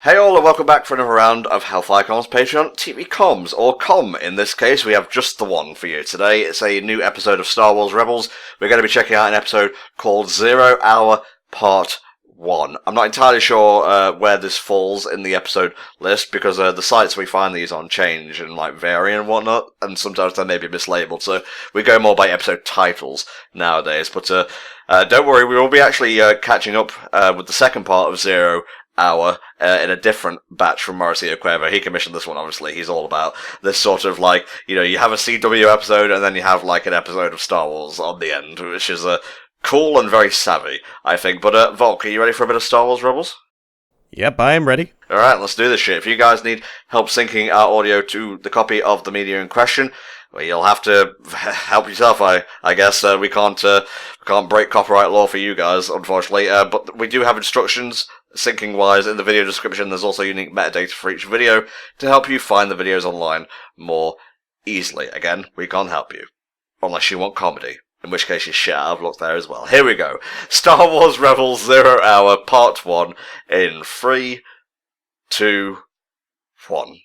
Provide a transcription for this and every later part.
Hey all, and welcome back for another round of HellfireComms Patreon TV Comms, or Com in this case. We have just the one for you today. It's a new episode of Star Wars Rebels. We're going to be checking out an episode called 0 Hour Part 1. I'm not entirely sure where this falls in the episode list, because the sites we find these on change and vary and whatnot, and sometimes they may be mislabeled, so we go more by episode titles nowadays. But don't worry, we will be actually catching up with the second part of 0 Hour in a different batch from Mauricio Cueva. He commissioned this one, obviously. He's all about this sort of you have a CW episode and then you have an episode of Star Wars on the end, which is cool and very savvy, I think. But Volk, are you ready for a bit of Star Wars Rebels? Yep, I am ready. Alright, let's do this shit. If you guys need help syncing our audio to the copy of the media in question, well, you'll have to help yourself, I guess. We can't break copyright law for you guys, unfortunately. But we do have instructions, syncing-wise, in the video description. There's also unique metadata for each video to help you find the videos online more easily. Again, we can't help you. Unless you want comedy. In which case you shit out of luck there as well. Here we go. Star Wars Rebels 0 Hour Part 1 in 3, 2, 1.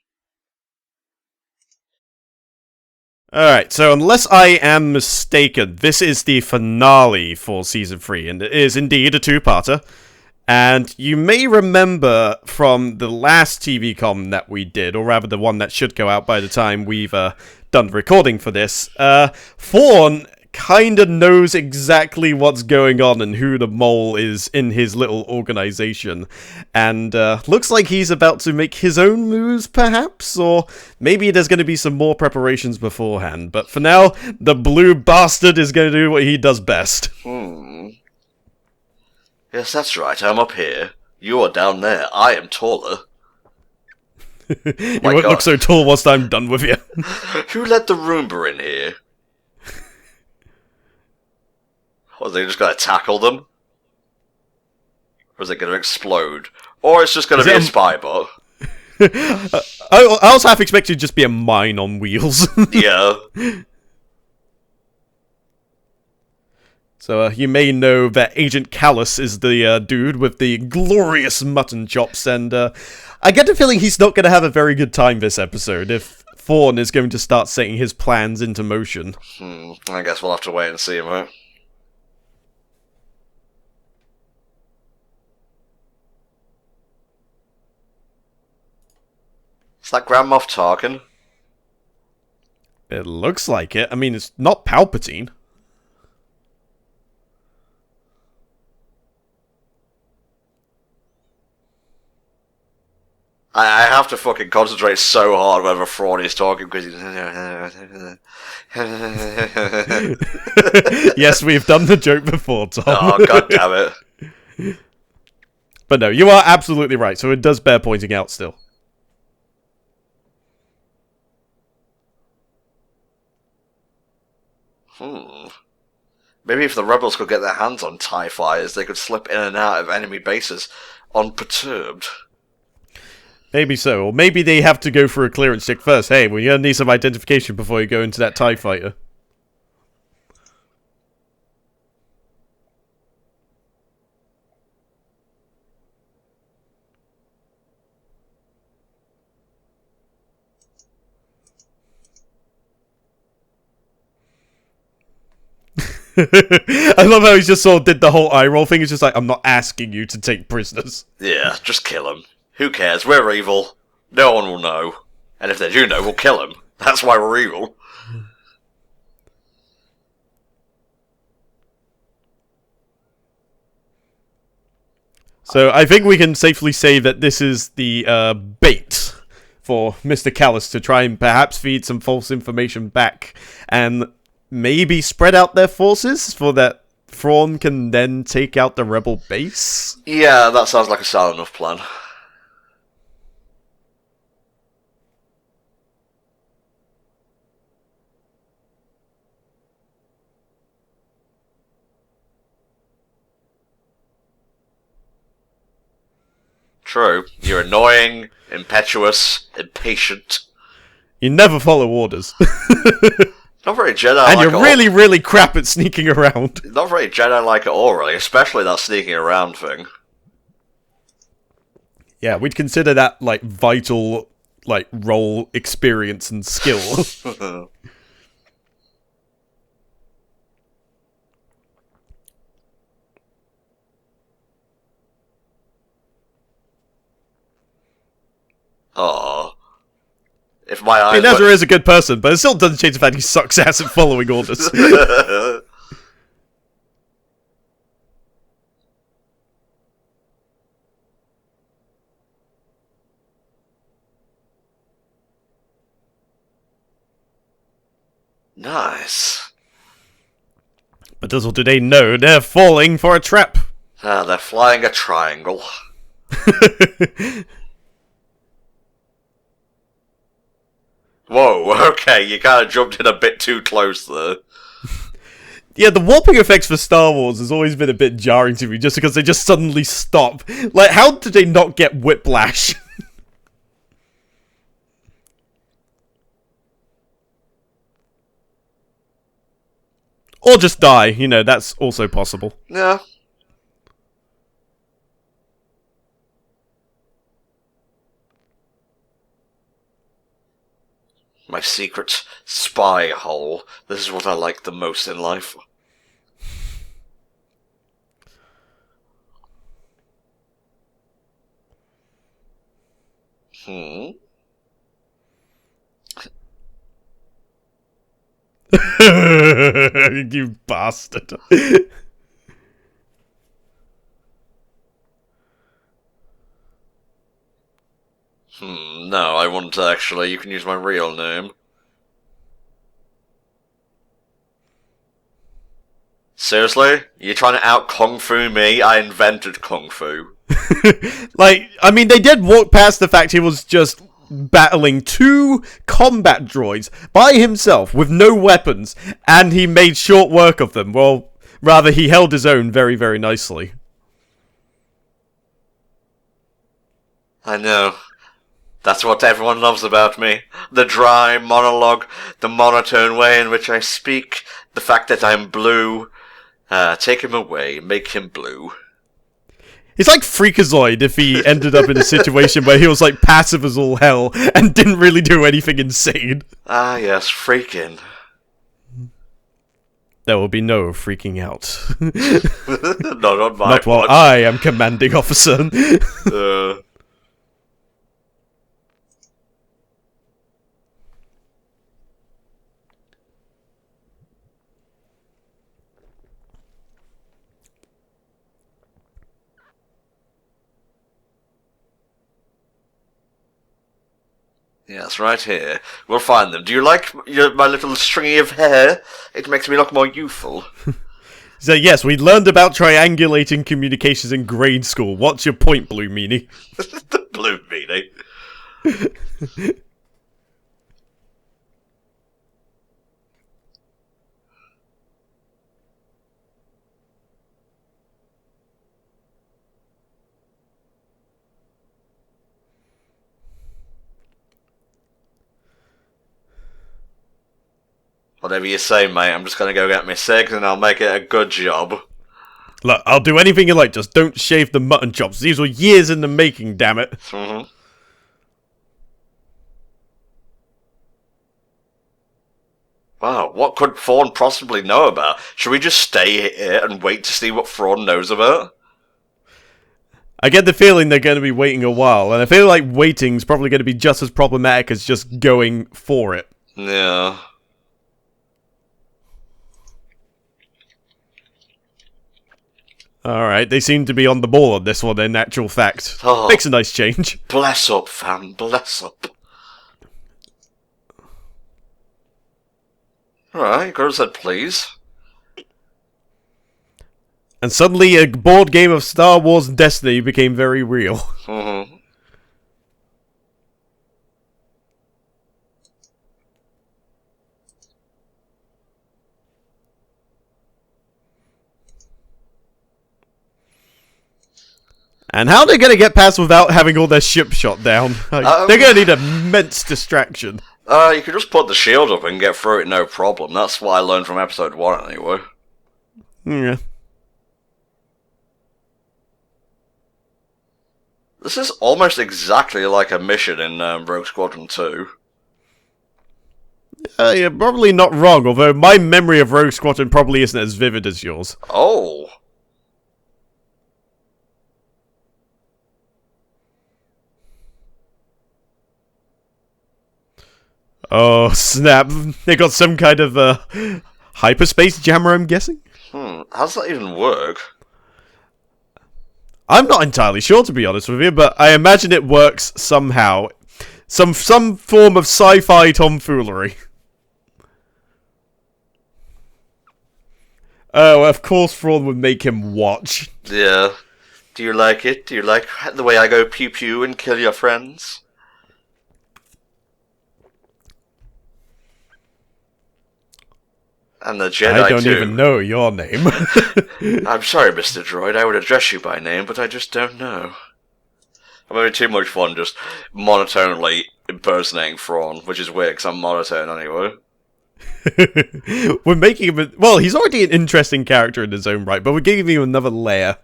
Alright, so unless I am mistaken, this is the finale for Season 3, and it is indeed a two-parter. And you may remember from the last TV com that we did, or rather the one that should go out by the time we've done the recording for this, Fawn kinda knows exactly what's going on and who the mole is in his little organization. And looks like he's about to make his own moves, perhaps? Or maybe there's going to be some more preparations beforehand. But for now, the blue bastard is going to do what he does best. Yes, that's right. I'm up here. You are down there. I am taller. You won't look so tall once I'm done with you. Who let the Roomba in here? What, are they just going to tackle them? Or is it going to explode? Or it's just going to be a spy bot? I also half expected it to just be a mine on wheels. Yeah. So you may know that Agent Callus is the dude with the glorious mutton chops, and I get the feeling he's not going to have a very good time this episode if Thorn is going to start setting his plans into motion. I guess we'll have to wait and see, right? Is that Grand Moff Tarkin? It looks like it. I mean, it's not Palpatine. I have to fucking concentrate so hard whenever Thrawn is talking because he's... Yes, we've done the joke before, Tom. Oh, god damn it. But no, you are absolutely right, so it does bear pointing out still. Maybe if the rebels could get their hands on TIE fighters, they could slip in and out of enemy bases unperturbed. Maybe so, or maybe they have to go for a clearance check first. Hey, we're gonna need some identification before you go into that TIE fighter. I love how he just sort of did the whole eye roll thing. It's just like, I'm not asking you to take prisoners. Yeah, just kill him. Who cares? We're evil. No one will know. And if they do know, we'll kill him. That's why we're evil. So I think we can safely say that this is the bait for Mr. Callus to try and perhaps feed some false information back and maybe spread out their forces for that Thrawn can then take out the rebel base? Yeah, that sounds like a sound enough plan. True. You're annoying, impetuous, impatient. You never follow orders. Not very Jedi-like. And you're really, really crap at sneaking around. Not very Jedi-like at all, really. Especially that sneaking around thing. Yeah, we'd consider that, like, vital, like, role experience and skill. Oh. If my eyes I mean, Ezra is a good person, but it still doesn't change the fact he sucks ass at following orders. Nice. But little do they know, they're falling for a trap. Ah, they're flying a triangle. Whoa, okay, you kind of jumped in a bit too close there. Yeah, the warping effects for Star Wars has always been a bit jarring to me, just because they just suddenly stop. Like, how did they not get whiplash? Or just die, you know, that's also possible. Yeah. My secret spy hole. This is what I like the most in life. You bastard. No, I wouldn't actually. You can use my real name. Seriously? You're trying to out Kung Fu me? I invented Kung Fu. Like, I mean, they did walk past the fact he was just battling 2 combat droids by himself with no weapons, and he made short work of them. Well, rather, he held his own very, very nicely. I know. That's what everyone loves about me. The dry monologue, the monotone way in which I speak, the fact that I'm blue. Take him away, make him blue. He's like Freakazoid if he ended up in a situation where he was like passive as all hell and didn't really do anything insane. Ah yes, freaking. There will be no freaking out. Not on my Not while watch. I am commanding officer. Yes, right here. We'll find them. Do you like my little stringy of hair? It makes me look more youthful. So yes, we learned about triangulating communications in grade school. What's your point, Blue Meanie? The blue meanie. Whatever you say, mate, I'm just gonna go get my cigs and I'll make it a good job. Look, I'll do anything you like, just don't shave the mutton chops. These were years in the making, damn it. Wow, what could Thrawn possibly know about? Should we just stay here and wait to see what Thrawn knows about? I get the feeling they're going to be waiting a while, and I feel like waiting's probably going to be just as problematic as just going for it. Yeah. Alright, they seem to be on the ball on this one in actual fact. Oh. Makes a nice change. Bless up, fam, bless up. Alright, you could have said please. And suddenly a board game of Star Wars Destiny became very real. And how are they going to get past without having all their ship shot down? Like, they're going to need immense distraction. You could just put the shield up and get through it no problem. That's what I learned from episode 1 anyway. Yeah. This is almost exactly like a mission in Rogue Squadron 2. You're probably not wrong, although my memory of Rogue Squadron probably isn't as vivid as yours. Oh. Oh, snap. They got some kind of, hyperspace jammer, I'm guessing? How does that even work? I'm not entirely sure, to be honest with you, but I imagine it works somehow. Some form of sci-fi tomfoolery. Oh, of course Thrawn would make him watch. Yeah. Do you like it? Do you like the way I go pew-pew and kill your friends? And the Jedi, I don't too. even know your name. I'm sorry, Mr. Droid. I would address you by name, but I just don't know. I'm having too much fun just monotonely impersonating Thrawn, which is weird because I'm monotone anyway. We're making him... Well, he's already an interesting character in his own right, but we're giving him another layer.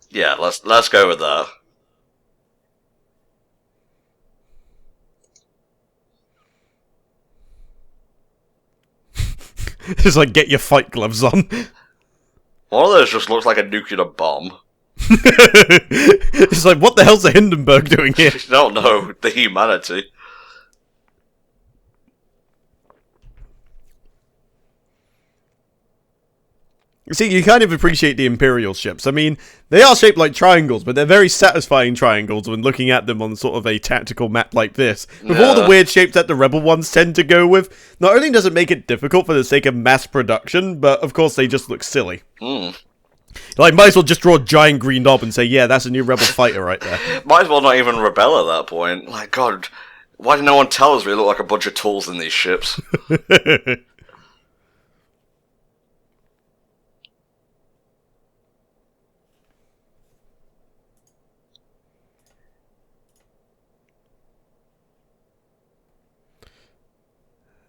Yeah, let's go with that. Just like, get your fight gloves on. One of those just looks like a nuclear bomb. It's like, what the hell's the Hindenburg doing here? I don't know. The humanity. See, you kind of appreciate the Imperial ships. I mean, they are shaped like triangles, but they're very satisfying triangles when looking at them on sort of a tactical map like this. With all the weird shapes that the Rebel ones tend to go with, not only does it make it difficult for the sake of mass production, but of course they just look silly. Like, might as well just draw a giant green knob and say, yeah, that's a new Rebel fighter right there. Might as well not even rebel at that point. Like, God, why did no one tell us we look like a bunch of tools in these ships?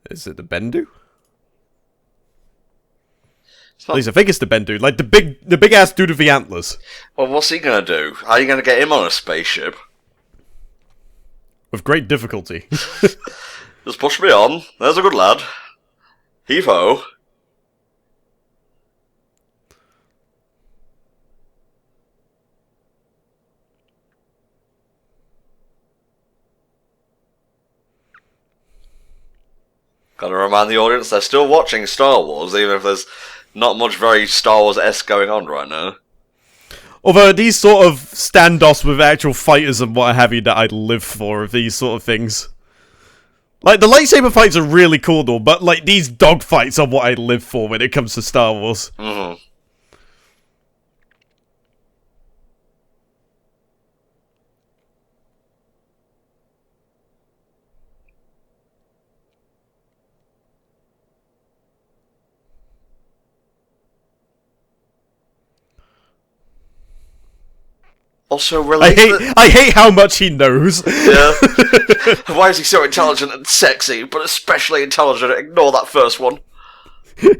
Is it the Bendu? At least I think it's the Bendu, like the big ass dude with the antlers. Well, what's he gonna do? How are you gonna get him on a spaceship? With great difficulty. Just push me on. There's a good lad. Heave-ho. Gotta remind the audience they're still watching Star Wars, even if there's not much very Star Wars-esque going on right now. Although these sort of standoffs with actual fighters and what have you that I'd live for, of these sort of things. Like, the lightsaber fights are really cool though, but like, these dog fights are what I live for when it comes to Star Wars. Mm-hmm. Also, I hate how much he knows. Yeah. Why is he so intelligent and sexy, but especially intelligent? Ignore that first one.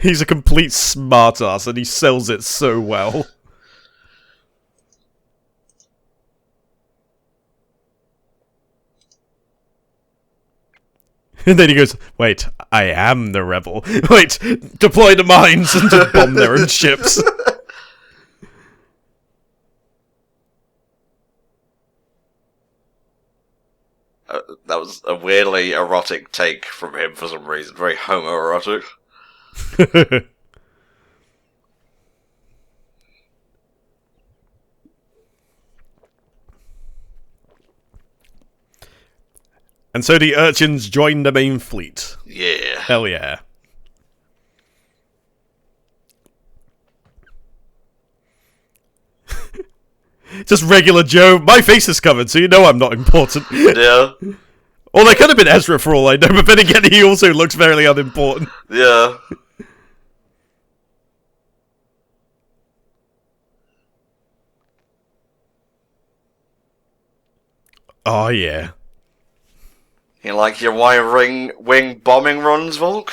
He's a complete smartass, and he sells it so well. And then he goes, wait, I am the rebel. Wait, deploy the mines and just bomb their own ships. That was a weirdly erotic take from him for some reason. Very homoerotic. And so the urchins join the main fleet. Yeah. Hell yeah. Just regular Joe. My face is covered, so you know I'm not important. Yeah. Or they could have been Ezra for all I know, but then again, he also looks fairly unimportant. Yeah. Oh, yeah. You like your wing bombing runs, Volk?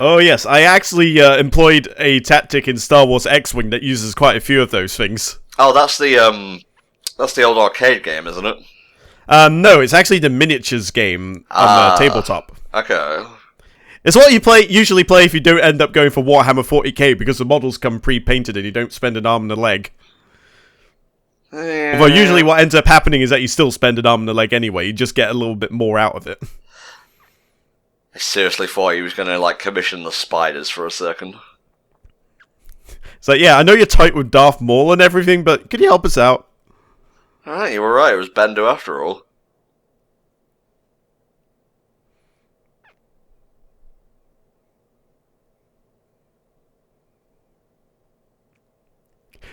Oh, yes. I actually employed a tactic in Star Wars X-Wing that uses quite a few of those things. Oh, that's the That's the old arcade game, isn't it? No, it's actually the miniatures game on the tabletop. Okay. It's what you usually play if you don't end up going for Warhammer 40k, because the models come pre-painted and you don't spend an arm and a leg. Yeah. Although usually what ends up happening is that you still spend an arm and a leg anyway, you just get a little bit more out of it. I seriously thought he was going to, like, commission the spiders for a second. So yeah, I know you're tight with Darth Maul and everything, but could you help us out? Alright, you were right, it was Bendu after all.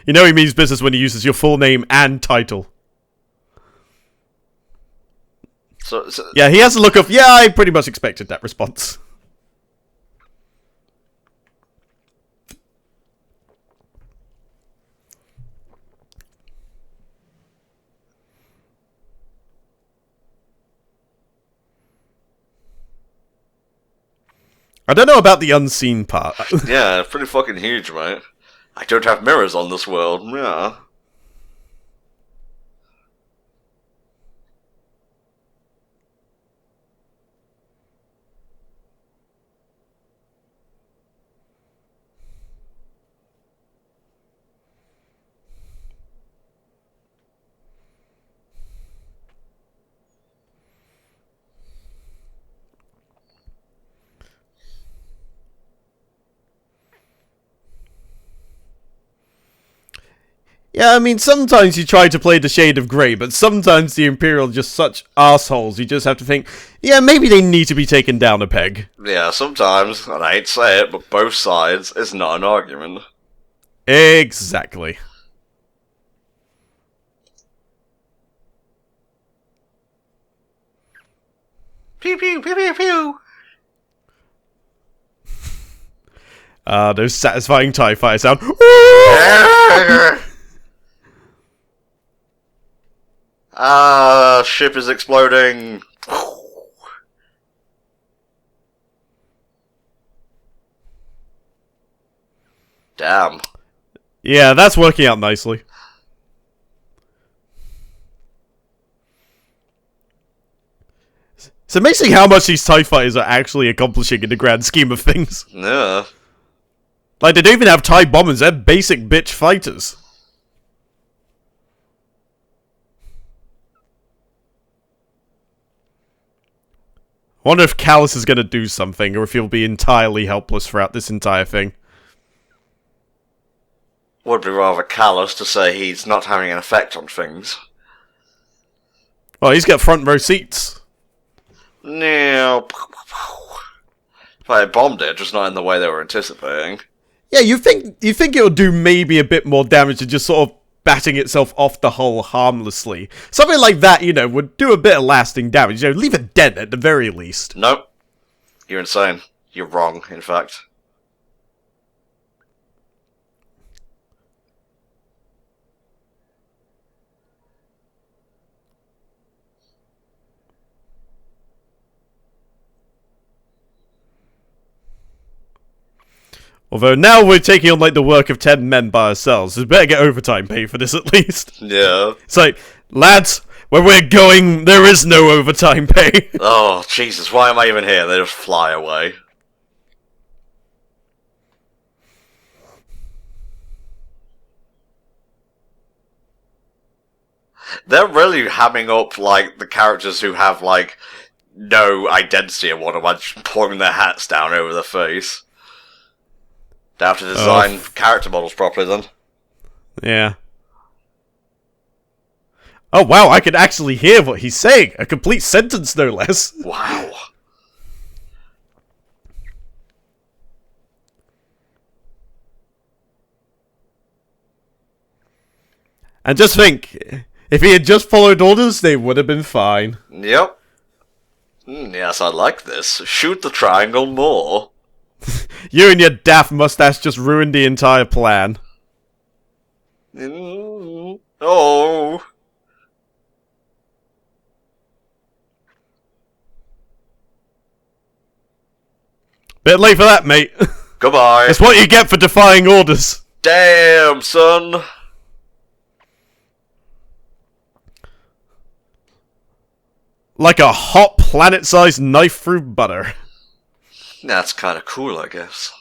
You know he means business when he uses your full name and title. So yeah, he has a look of, yeah, I pretty much expected that response. I don't know about the unseen part. yeah, pretty fucking huge, mate. I don't have mirrors on this world, yeah. Yeah, I mean, sometimes you try to play the shade of grey, but sometimes the Imperial are just such assholes, you just have to think, yeah, maybe they need to be taken down a peg. Yeah, sometimes, and I hate to say it, but both sides is not an argument. Exactly. Pew pew pew pew pew! Those satisfying TIE fighter sound. Ship is exploding. Damn. Yeah, that's working out nicely. It's amazing how much these TIE fighters are actually accomplishing in the grand scheme of things. Yeah. Like, they don't even have TIE bombers, they're basic bitch fighters. I wonder if Callus is gonna do something, or if he'll be entirely helpless throughout this entire thing. Would be rather callous to say he's not having an effect on things. Well, he's got front row seats. No. They bombed it, just not in the way they were anticipating. Yeah, you think it'll do maybe a bit more damage than just sort of batting itself off the hull harmlessly. Something like that, you know, would do a bit of lasting damage. You know, leave a dent at the very least. Nope. You're insane. You're wrong, in fact. Although now we're taking on, like, the work of 10 men by ourselves. We better get overtime pay for this at least. Yeah. It's like, lads, where we're going, there is no overtime pay. Oh, Jesus, why am I even here? They just fly away. They're really hamming up, like, the characters who have, like, no identity and whatnot by just pulling their hats down over their face. They have to design character models properly then. Yeah. Oh wow, I can actually hear what he's saying. A complete sentence, no less. Wow. And just think, if he had just followed orders, they would have been fine. Yep. Yes, I like this. Shoot the triangle more. You and your daft mustache just ruined the entire plan. Oh. Bit late for that, mate. Goodbye. It's what you get for defying orders. Damn, son. Like a hot planet-sized knife through butter. That's kind of cool, I guess.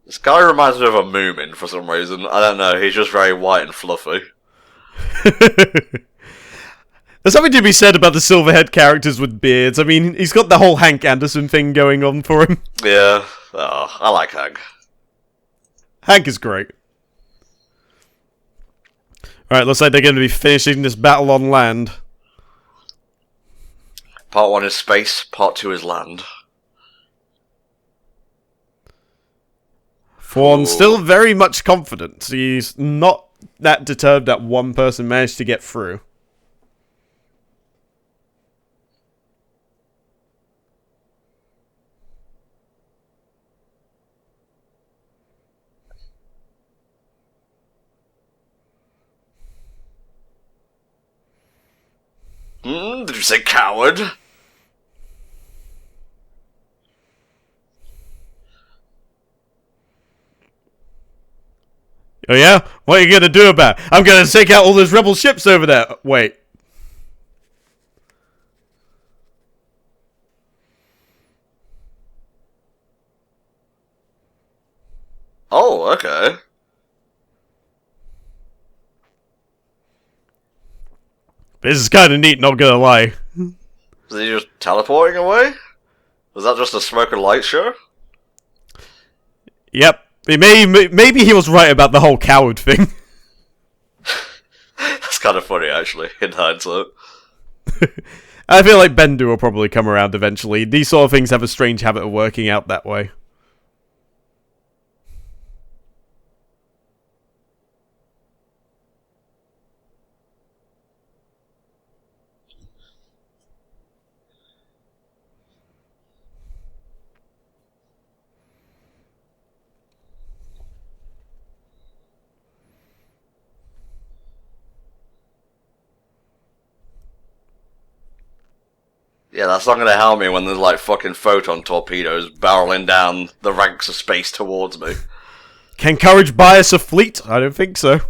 This guy reminds me of a Moomin for some reason. I don't know, he's just very white and fluffy. There's something to be said about the Silverhead characters with beards. I mean, he's got the whole Hank Anderson thing going on for him. Yeah, oh, I like Hank. Hank is great. Alright, looks like they're going to be finishing this battle on land. Part 1 is space, Part 2 is land. Thorn's still very much confident. He's not that deterred that one person managed to get through. Did you say coward? Oh yeah? What are you gonna do about it? I'm gonna take out all those rebel ships over there. Wait. Oh, okay. This is kinda neat, not gonna lie. Is he just teleporting away? Was that just a smoke and light show? Yep. Maybe he was right about the whole coward thing. That's kind of funny, actually, in hindsight. I feel like Bendu will probably come around eventually. These sort of things have a strange habit of working out that way. Yeah, that's not gonna help me when there's like fucking photon torpedoes barreling down the ranks of space towards me. Can courage buy us a fleet? I don't think so.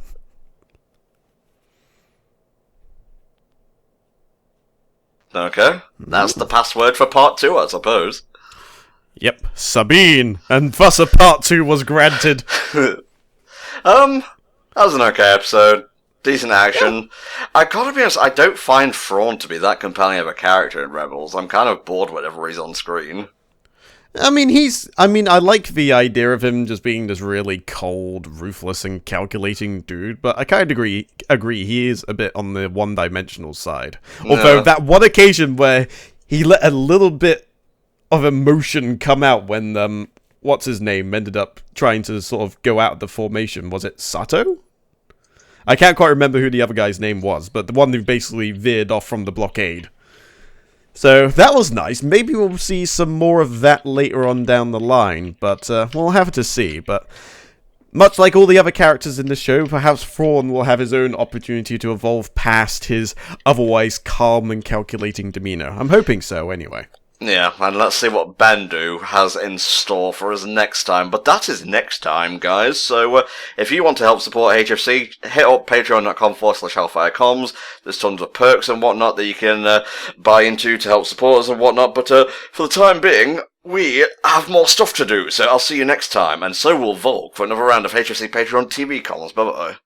Okay, that's the password for part 2, I suppose. Yep, Sabine, and thus a part 2 was granted. That was an okay episode. Decent action. I gotta be honest, I don't find Thrawn to be that compelling of a character in Rebels. I'm kind of bored whenever he's on screen. I mean, I like the idea of him just being this really cold, ruthless, and calculating dude, but I kind of agree he is a bit on the one-dimensional side. Although, that one occasion where he let a little bit of emotion come out when, what's his name, ended up trying to sort of go out of the formation. Was it Sato? I can't quite remember who the other guy's name was, but the one who basically veered off from the blockade. So, that was nice. Maybe we'll see some more of that later on down the line, but we'll have to see. But much like all the other characters in the show, perhaps Thrawn will have his own opportunity to evolve past his otherwise calm and calculating demeanor. I'm hoping so, anyway. Yeah, and let's see what Bendu has in store for us next time. But that is next time, guys. So if you want to help support HFC, hit up patreon.com/HellfireComms. There's tons of perks and whatnot that you can buy into to help support us and whatnot. But for the time being, we have more stuff to do. So I'll see you next time. And so will Volk for another round of HFC Patreon TV comms. Bye-bye.